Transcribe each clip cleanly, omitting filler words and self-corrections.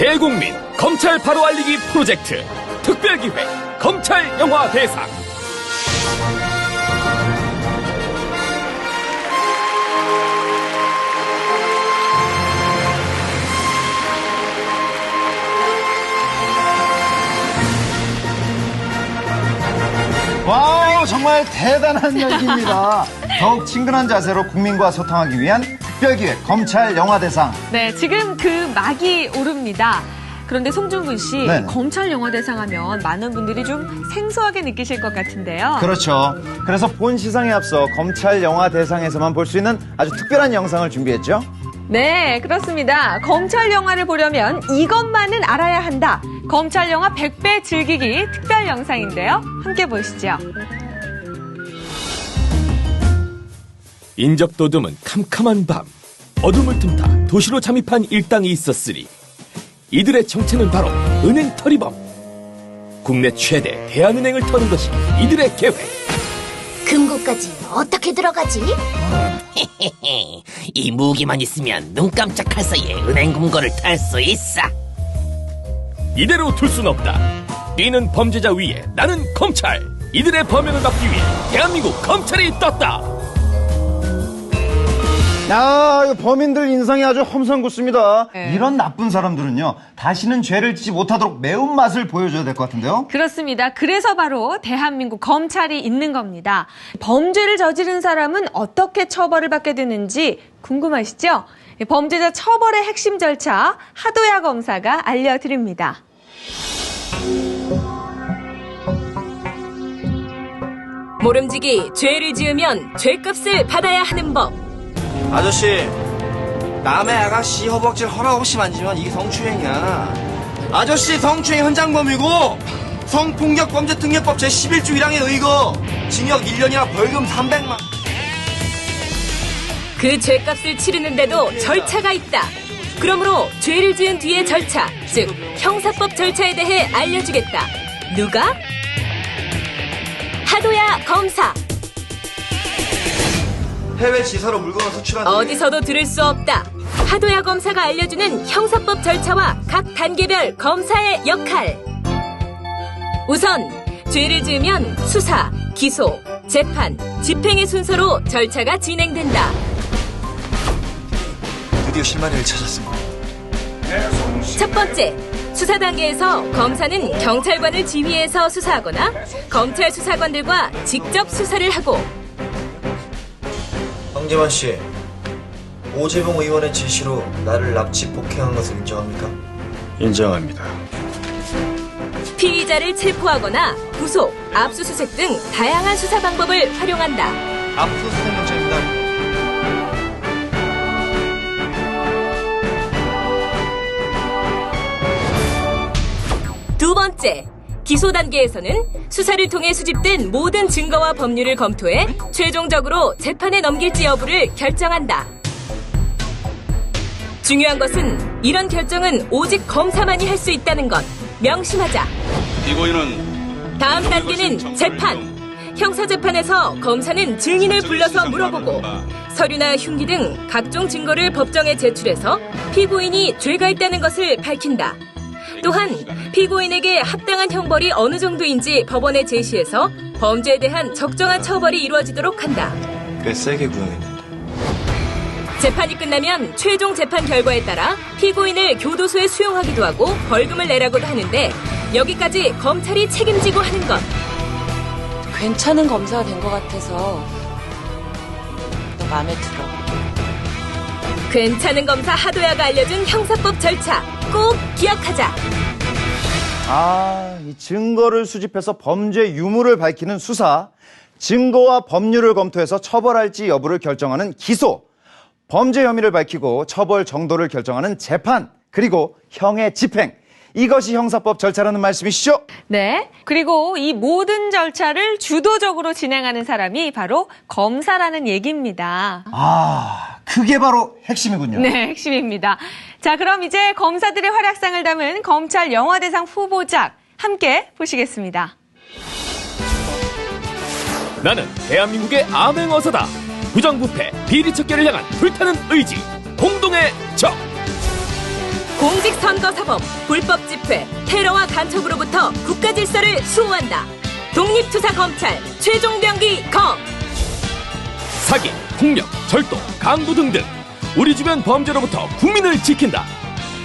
대국민 검찰 바로 알리기 프로젝트 특별기획 검찰 영화 대상. 와우, 정말 대단한 열기입니다. 더욱 친근한 자세로 국민과 소통하기 위한 특별기획 검찰 영화대상. 네, 지금 그 막이 오릅니다. 그런데 송중근 씨, 네. 검찰 영화대상 하면 많은 분들이 좀 생소하게 느끼실 것 같은데요. 그렇죠. 그래서 본 시상에 앞서 검찰 영화대상에서만 볼 수 있는 아주 특별한 영상을 준비했죠. 네, 그렇습니다. 검찰 영화를 보려면 이것만은 알아야 한다. 검찰 영화 100배 즐기기 특별 영상인데요. 함께 보시죠. 인적도 드문 캄캄한 밤, 어둠을 틈타 도시로 잠입한 일당이 있었으니 이들의 정체는 바로 은행 터리범. 국내 최대 대한은행을 터는 것이 이들의 계획. 금고까지 어떻게 들어가지? 이 무기만 있으면 눈 깜짝할 사이에 은행 금고를 탈 수 있어. 이대로 둘 순 없다. 뛰는 범죄자 위에 나는 검찰. 이들의 범행을 막기 위해 대한민국 검찰이 떴다. 야, 이거 범인들 인상이 아주 험상궂습니다. 네. 이런 나쁜 사람들은요, 다시는 죄를 짓지 못하도록 매운맛을 보여줘야 될 것 같은데요. 그렇습니다. 그래서 바로 대한민국 검찰이 있는 겁니다. 범죄를 저지른 사람은 어떻게 처벌을 받게 되는지 궁금하시죠? 범죄자 처벌의 핵심 절차 하도야 검사가 알려드립니다. 모름지기 죄를 지으면 죄값을 받아야 하는 법. 아저씨, 남의 아가씨 허벅지를 허락 없이 만지면 이게 성추행이야. 아저씨 성추행 현장범이고 성폭력범죄특례법 제11조 1항에 의거 징역 1년이나 벌금 300만. 그 죄값을 치르는데도 절차가 있다. 그러므로 죄를 지은 뒤의 절차, 즉 형사법 절차에 대해 알려주겠다. 누가? 하도야 검사. 해외 지사로 물건을 수출한 뒤에 어디서도 들을 수 없다. 하도야 검사가 알려주는 형사법 절차와 각 단계별 검사의 역할. 우선 죄를 지으면 수사, 기소, 재판, 집행의 순서로 절차가 진행된다. 드디어 실마리를 찾았습니다. 첫 번째, 수사 단계에서 검사는 경찰관을 지휘해서 수사하거나 검찰 수사관들과 직접 수사를 하고, 황재만 씨, 오재봉 의원의 지시로 나를 납치 폭행한 것을 인정합니까? 인정합니다. 피의자를 체포하거나 구속, 압수수색 등 다양한 수사 방법을 활용한다. 압수수색 영장입니다. 두 번째, 기소 단계에서는 수사를 통해 수집된 모든 증거와 법률을 검토해 최종적으로 재판에 넘길지 여부를 결정한다. 중요한 것은 이런 결정은 오직 검사만이 할 수 있다는 것, 명심하자. 피고인은 다음 단계는 재판. 형사재판에서 검사는 증인을 불러서 물어보고 서류나 흉기 등 각종 증거를 법정에 제출해서 피고인이 죄가 있다는 것을 밝힌다. 또한 피고인에게 합당한 형벌이 어느 정도인지 법원에 제시해서 범죄에 대한 적정한 처벌이 이루어지도록 한다. 꽤 세게 구형했는데. 재판이 끝나면 최종 재판 결과에 따라 피고인을 교도소에 수용하기도 하고 벌금을 내라고도 하는데, 여기까지 검찰이 책임지고 하는 것. 괜찮은 검사가 된 것 같아서 너 마음에 들어. 괜찮은 검사 하도야가 알려준 형사법 절차 꼭 기억하자. 아, 이 증거를 수집해서 범죄 유무를 밝히는 수사, 증거와 법률을 검토해서 처벌할지 여부를 결정하는 기소, 범죄 혐의를 밝히고 처벌 정도를 결정하는 재판, 그리고 형의 집행. 이것이 형사법 절차라는 말씀이시죠? 네. 그리고 이 모든 절차를 주도적으로 진행하는 사람이 바로 검사라는 얘기입니다. 아, 그게 바로 핵심이군요. 네, 핵심입니다. 자, 그럼 이제 검사들의 활약상을 담은 검찰 영화대상 후보작 함께 보시겠습니다. 나는 대한민국의 암행어사다. 부정부패, 비리척결을 향한 불타는 의지, 공동의 적. 공직선거사범, 불법 집회, 테러와 간첩으로부터 국가 질서를 수호한다. 독립투사검찰 최종병기 검. 사기, 폭력, 절도, 강도 등등 우리 주변 범죄로부터 국민을 지킨다.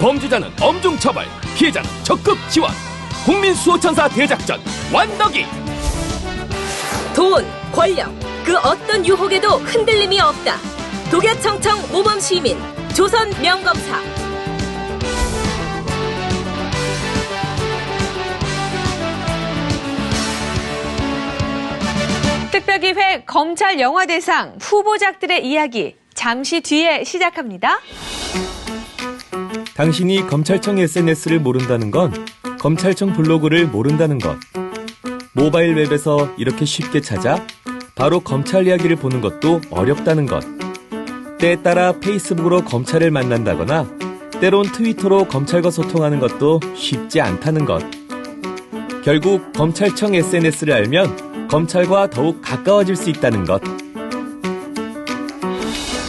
범죄자는 엄중 처벌, 피해자는 적극 지원. 국민수호천사 대작전 완덕이. 돈, 권력, 그 어떤 유혹에도 흔들림이 없다. 독야청청 모범시민 조선 명검사. 특별기획 검찰 영화대상 후보작들의 이야기 잠시 뒤에 시작합니다. 당신이 검찰청 SNS를 모른다는 건 검찰청 블로그를 모른다는 것. 모바일 웹에서 이렇게 쉽게 찾아 바로 검찰 이야기를 보는 것도 어렵다는 것. 때에 따라 페이스북으로 검찰을 만난다거나 때론 트위터로 검찰과 소통하는 것도 쉽지 않다는 것. 결국 검찰청 SNS를 알면 검찰과 더욱 가까워질 수 있다는 것.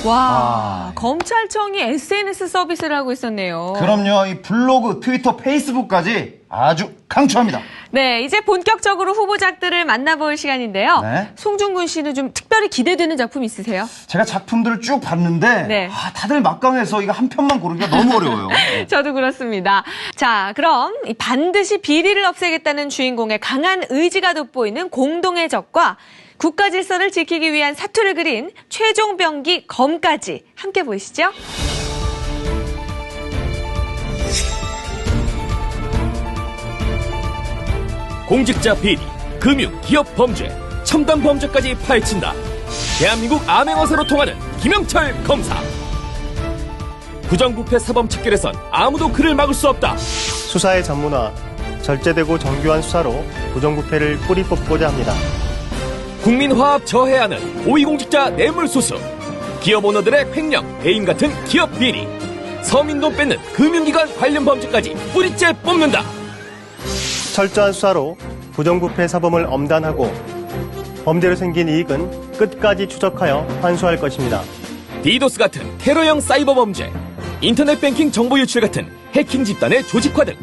와, 검찰청이 SNS 서비스를 하고 있었네요. 그럼요. 이 블로그, 트위터, 페이스북까지 아주 강추합니다. 네, 이제 본격적으로 후보작들을 만나볼 시간인데요. 네. 송중근 씨는 좀 특별히 기대되는 작품 있으세요? 제가 작품들을 쭉 봤는데 네. 다들 막강해서 이거 한 편만 고르기가 너무 어려워요. 저도 그렇습니다. 자, 그럼 이 반드시 비리를 없애겠다는 주인공의 강한 의지가 돋보이는 공동의 적과 국가 질서를 지키기 위한 사투를 그린 최종병기 검까지 함께 보시죠. 공직자 비리, 금융, 기업 범죄, 첨단 범죄까지 파헤친다. 대한민국 암행어사로 통하는 김영철 검사. 부정부패 사범 척결에선 아무도 그를 막을 수 없다. 수사의 전문화, 절제되고 정교한 수사로 부정부패를 뿌리 뽑고자 합니다. 국민화합 저해하는 고위공직자 뇌물수수, 기업 오너들의 횡령, 배임 같은 기업 비리, 서민돈 뺏는 금융기관 관련 범죄까지 뿌리째 뽑는다. 철저한 수사로 부정부패 사범을 엄단하고 범죄로 생긴 이익은 끝까지 추적하여 환수할 것입니다. 디도스 같은 테러형 사이버 범죄, 인터넷 뱅킹 정보 유출 같은 해킹 집단의 조직화 등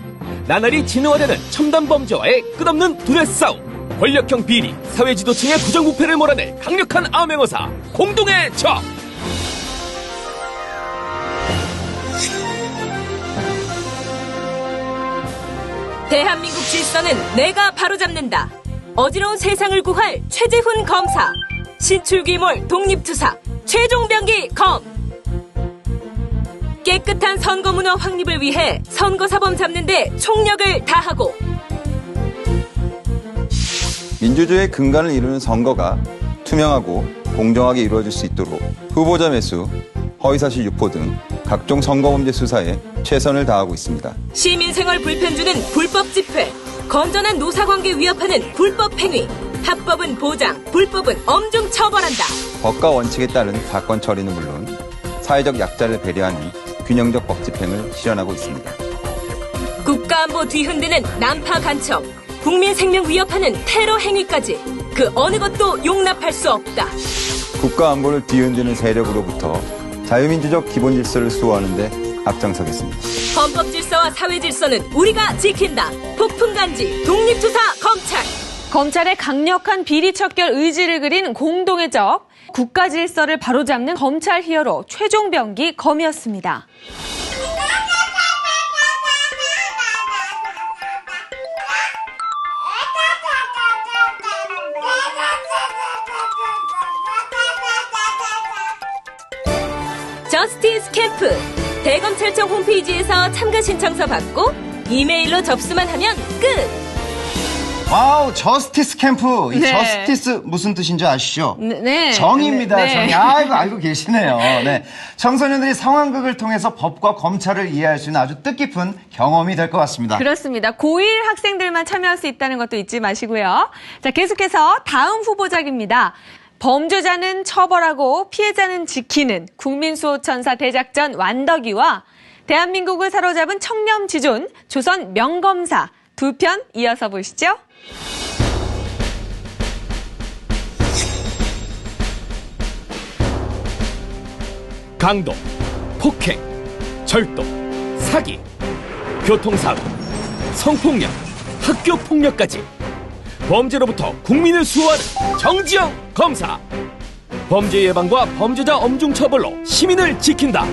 나날이 진화되는 첨단 범죄와의 끝없는 두뇌 싸움. 권력형 비리, 사회지도층의 부정부패를 몰아낼 강력한 암행어사, 공동의 적! 대한민국 질서는 내가 바로잡는다. 어지러운 세상을 구할 최재훈 검사. 신출귀몰 독립투사 최종병기 검. 깨끗한 선거 문화 확립을 위해 선거사범 잡는 데 총력을 다하고 민주주의의 근간을 이루는 선거가 투명하고 공정하게 이루어질 수 있도록 후보자 매수, 허위사실 유포 등 각종 선거범죄 수사에 최선을 다하고 있습니다. 시민생활 불편 주는 불법 집회, 건전한 노사관계 위협하는 불법 행위, 합법은 보장, 불법은 엄중 처벌한다. 법과 원칙에 따른 사건 처리는 물론 사회적 약자를 배려하는 균형적 법 집행을 실현하고 있습니다. 국가안보 뒤흔드는 난파 간첩, 국민 생명 위협하는 테러 행위까지 그 어느 것도 용납할 수 없다. 국가 안보를 뒤흔드는 세력으로부터 자유민주적 기본 질서를 수호하는 데 앞장서겠습니다. 헌법 질서와 사회 질서는 우리가 지킨다. 폭풍 간지 독립투사 검찰. 검찰의 강력한 비리 척결 의지를 그린 공동의 적, 국가 질서를 바로잡는 검찰 히어로 최종병기 검이었습니다. 저스티스 캠프. 대검찰청 홈페이지에서 참가 신청서 받고 이메일로 접수만 하면 끝. 와우, 저스티스 캠프. 이 네. 저스티스 무슨 뜻인지 아시죠? 네. 정의입니다. 네. 정의. 아이고, 알고 계시네요. 네. 청소년들이 상황극을 통해서 법과 검찰을 이해할 수 있는 아주 뜻깊은 경험이 될 것 같습니다. 그렇습니다. 고1 학생들만 참여할 수 있다는 것도 잊지 마시고요. 자, 계속해서 다음 후보작입니다. 범죄자는 처벌하고 피해자는 지키는 국민수호천사 대작전 완덕이와 대한민국을 사로잡은 청렴지존 조선 명검사 두 편 이어서 보시죠. 강도, 폭행, 절도, 사기, 교통사고, 성폭력, 학교폭력까지 범죄로부터 국민을 수호하는 정지영 검사. 범죄 예방과 범죄자 엄중 처벌로 시민을 지킨다.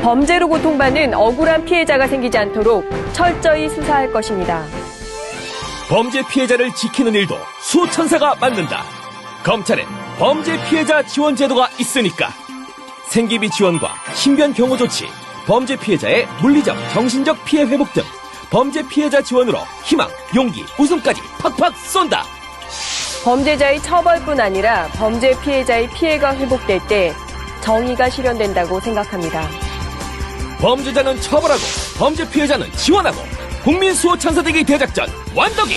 범죄로 고통받는 억울한 피해자가 생기지 않도록 철저히 수사할 것입니다. 범죄 피해자를 지키는 일도 수호천사가 맡는다. 검찰엔 범죄 피해자 지원 제도가 있으니까 생계비 지원과 신변 경호 조치, 범죄 피해자의 물리적, 정신적 피해 회복 등 범죄 피해자 지원으로 희망, 용기, 웃음까지 팍팍 쏜다. 범죄자의 처벌뿐 아니라 범죄 피해자의 피해가 회복될 때 정의가 실현된다고 생각합니다. 범죄자는 처벌하고 범죄 피해자는 지원하고 국민 수호 천사되기 대작전 완덕이.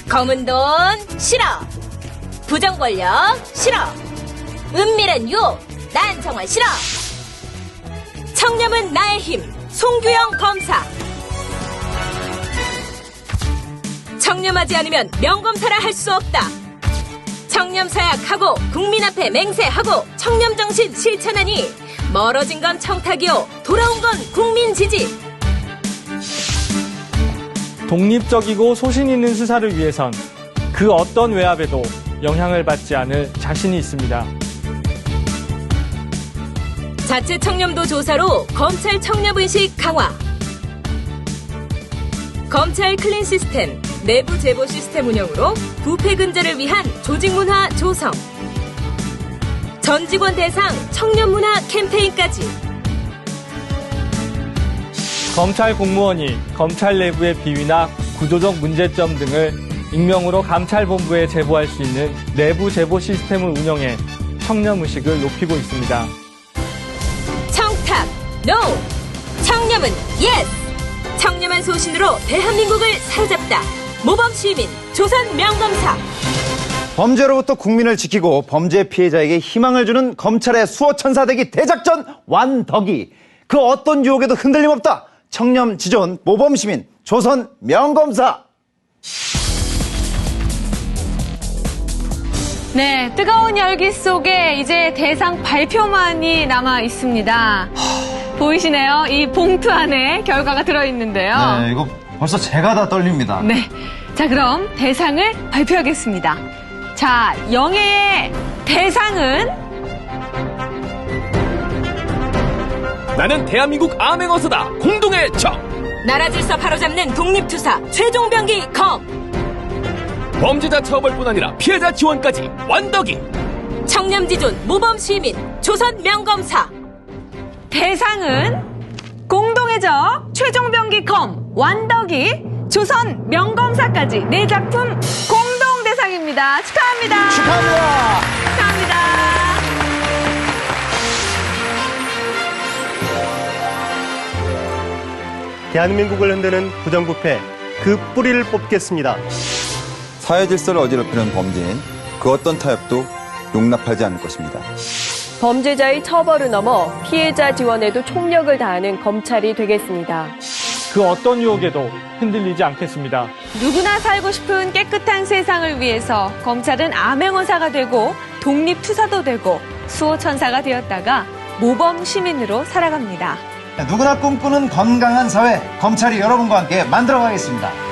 검은 돈 싫어. 부정 권력 싫어. 은밀한 유혹 난 정말 싫어. 청렴은 나의 힘. 송규영 검사. 청렴하지 않으면 명검사라 할 수 없다. 청렴사약하고 국민 앞에 맹세하고 청렴정신 실천하니 멀어진 건 청탁이요 돌아온 건 국민 지지. 독립적이고 소신 있는 수사를 위해선 그 어떤 외압에도 영향을 받지 않을 자신이 있습니다. 자체 청렴도 조사로 검찰 청렴의식 강화. 검찰 클린 시스템, 내부 제보 시스템 운영으로 부패 근절을 위한 조직 문화 조성. 전 직원 대상 청렴 문화 캠페인까지. 검찰 공무원이 검찰 내부의 비위나 구조적 문제점 등을 익명으로 감찰본부에 제보할 수 있는 내부 제보 시스템을 운영해 청렴의식을 높이고 있습니다. 청탁, NO! 청렴은 YES! 청렴한 소신으로 대한민국을 사로잡다. 모범시민, 조선 명검사. 범죄로부터 국민을 지키고 범죄 피해자에게 희망을 주는 검찰의 수호천사되기 대작전 완덕이. 그 어떤 유혹에도 흔들림 없다. 청렴 지존 모범시민 조선 명검사. 네, 뜨거운 열기 속에 이제 대상 발표만이 남아 있습니다. 보이시네요? 이 봉투 안에 결과가 들어있는데요. 네, 이거 벌써 제가 다 떨립니다. 네. 자, 그럼 대상을 발표하겠습니다. 자, 영예의 대상은 나는 대한민국 암행어사다. 공동의 적. 나라 질서 바로잡는 독립투사 최종병기 검. 범죄자 처벌뿐 아니라 피해자 지원까지 완덕이. 청렴지존 모범시민 조선 명검사. 대상은 공동의 적 최종병기 검 완덕이 조선 명검사까지 네 작품 공동 대상입니다. 축하합니다. 축하합니다. 축하합니다. 대한민국을 흔드는 부정부패, 그 뿌리를 뽑겠습니다. 사회 질서를 어지럽히는 범죄엔 그 어떤 타협도 용납하지 않을 것입니다. 범죄자의 처벌을 넘어 피해자 지원에도 총력을 다하는 검찰이 되겠습니다. 그 어떤 유혹에도 흔들리지 않겠습니다. 누구나 살고 싶은 깨끗한 세상을 위해서 검찰은 암행어사가 되고 독립투사도 되고 수호천사가 되었다가 모범 시민으로 살아갑니다. 누구나 꿈꾸는 건강한 사회, 검찰이 여러분과 함께 만들어가겠습니다.